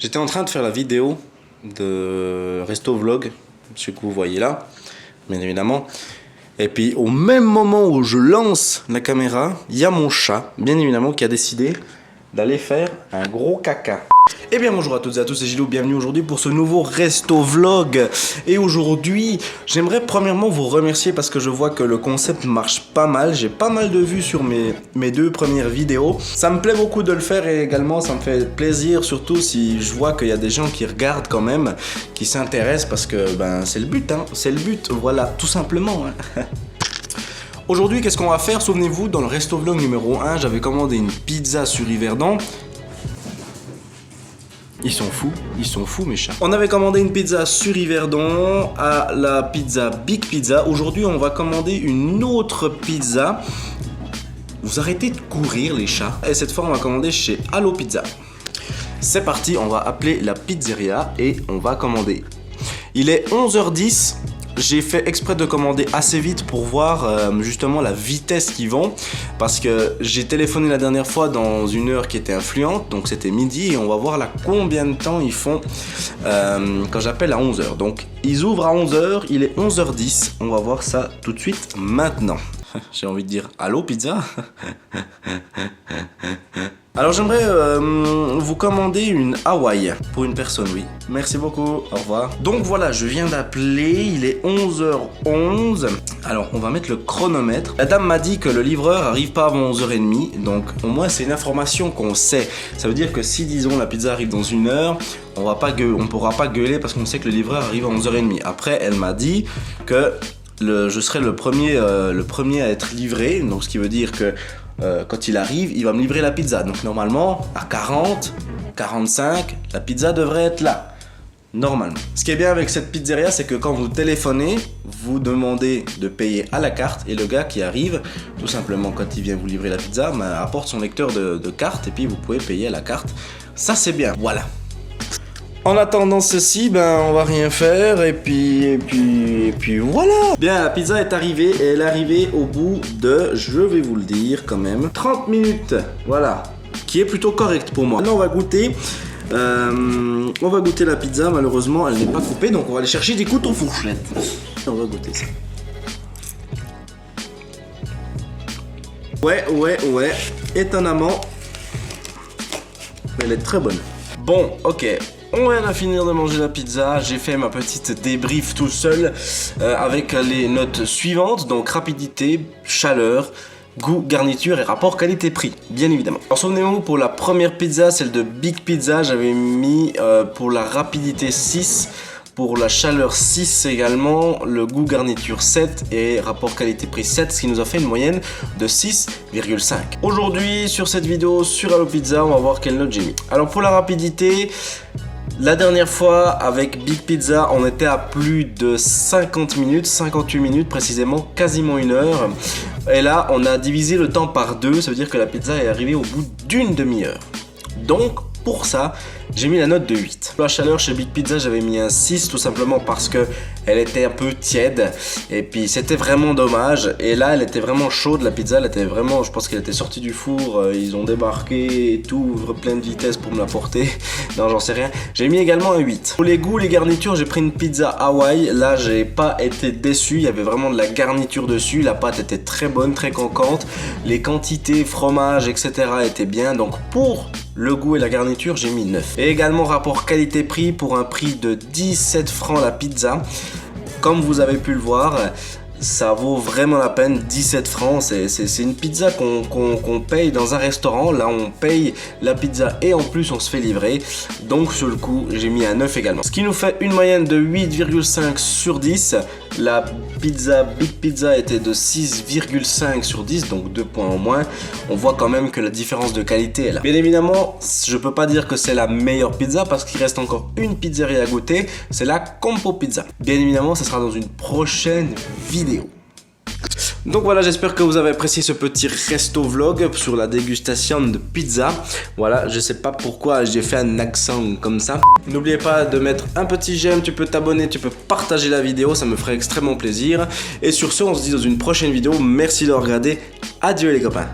J'étais en train de faire la vidéo de Resto Vlog, ce que vous voyez là, bien évidemment. Et puis au même moment où je lance la caméra, il y a mon chat, bien évidemment, qui a décidé d'aller faire un gros caca. Eh bien bonjour à toutes et à tous, c'est Gilou, bienvenue aujourd'hui pour ce nouveau Resto Vlog. Et aujourd'hui, j'aimerais premièrement vous remercier parce que je vois que le concept marche pas mal. J'ai pas mal de vues sur mes deux premières vidéos. Ça me plaît beaucoup de le faire et également ça me fait plaisir, surtout si je vois qu'il y a des gens qui regardent quand même, qui s'intéressent parce que ben c'est le but, hein, c'est le but, voilà, tout simplement. Hein. Aujourd'hui, qu'est-ce qu'on va faire? Souvenez-vous, dans le Resto Vlog numéro 1, j'avais commandé une pizza sur Yverdon. Ils sont fous mes chats. On avait commandé une pizza sur Yverdon à la pizza Big Pizza. Aujourd'hui, on va commander une autre pizza. Vous arrêtez de courir les chats. Et cette fois, on va commander chez Allo Pizza. C'est parti, on va appeler la pizzeria et on va commander. Il est 11h10. J'ai fait exprès de commander assez vite pour voir justement la vitesse qu'ils vont, parce que j'ai téléphoné la dernière fois dans une heure qui était influente, donc c'était midi, et on va voir là combien de temps ils font quand j'appelle à 11h. Donc ils ouvrent à 11h, il est 11h10, on va voir ça tout de suite maintenant. J'ai envie de dire allô pizza. Alors j'aimerais vous commander une Hawaï pour une personne, oui. Merci beaucoup, au revoir. Donc voilà, je viens d'appeler, il est 11h11. Alors on va mettre le chronomètre. La dame m'a dit que le livreur arrive pas avant 11h30, donc au moins c'est une information qu'on sait. Ça veut dire que si disons la pizza arrive dans une heure, on pourra pas gueuler parce qu'on sait que le livreur arrive à 11h30. Après elle m'a dit que je serai le premier à être livré, donc ce qui veut dire que quand il arrive, il va me livrer la pizza. Donc normalement, à 40, 45, la pizza devrait être là. Normalement. Ce qui est bien avec cette pizzeria, c'est que quand vous téléphonez, vous demandez de payer à la carte et le gars qui arrive, tout simplement quand il vient vous livrer la pizza, apporte son lecteur de carte et puis vous pouvez payer à la carte. Ça c'est bien, voilà. En attendant ceci, ben on va rien faire et puis voilà. Bien, la pizza est arrivée et elle est arrivée au bout de, je vais vous le dire quand même, 30 minutes. Voilà, qui est plutôt correct pour moi. Maintenant on va goûter. On va goûter la pizza. Malheureusement, elle n'est pas coupée, donc on va aller chercher des couteaux fourchettes. On va goûter ça. Ouais. Étonnamment, elle est très bonne. Bon, ok. On vient de finir de manger la pizza, j'ai fait ma petite débrief tout seul avec les notes suivantes, donc rapidité, chaleur, goût, garniture et rapport qualité-prix, bien évidemment. Alors souvenez-vous, pour la première pizza, celle de Big Pizza, j'avais mis pour la rapidité 6, pour la chaleur 6 également, le goût garniture 7 et rapport qualité-prix 7, ce qui nous a fait une moyenne de 6,5. Aujourd'hui, sur cette vidéo, sur Allo Pizza, on va voir quelle note j'ai mis. Alors pour la rapidité, la dernière fois avec Big Pizza, on était à plus de 50 minutes, 58 minutes précisément, quasiment une heure. Et là, on a divisé le temps par 2, ça veut dire que la pizza est arrivée au bout d'une demi-heure. Donc, pour ça, j'ai mis la note de 8. La chaleur chez Big Pizza, j'avais mis un 6 tout simplement parce que elle était un peu tiède et puis c'était vraiment dommage. Et là, elle était vraiment chaude, la pizza, elle était vraiment, je pense qu'elle était sortie du four, ils ont débarqué et tout, plein de vitesse pour me la porter. Non, j'en sais rien. J'ai mis également un 8. Pour les goûts, les garnitures, j'ai pris une pizza Hawaï. Là, j'ai pas été déçu, il y avait vraiment de la garniture dessus, la pâte était très bonne, très croquante. Les quantités, fromage, etc. étaient bien. Donc pour le goût et la garniture, j'ai mis 9. Et également rapport qualité-prix pour un prix de 17 francs la pizza. Comme vous avez pu le voir, ça vaut vraiment la peine, 17 francs, c'est une pizza qu'on paye dans un restaurant. Là on paye la pizza et en plus on se fait livrer. Donc sur le coup j'ai mis un 9 également. Ce qui nous fait une moyenne de 8,5 sur 10. La pizza Big Pizza était de 6,5 sur 10, donc 2 points en moins. On voit quand même que la différence de qualité est là. Bien évidemment, je peux pas dire que c'est la meilleure pizza parce qu'il reste encore une pizzeria à goûter, c'est la Compo Pizza. Bien évidemment, ça sera dans une prochaine vidéo. Donc voilà, j'espère que vous avez apprécié ce petit resto vlog sur la dégustation de pizza. Voilà, je sais pas pourquoi j'ai fait un accent comme ça. N'oubliez pas de mettre un petit j'aime, tu peux t'abonner, tu peux partager la vidéo, ça me ferait extrêmement plaisir. Et sur ce, on se dit dans une prochaine vidéo. Merci de regarder. Adieu les copains.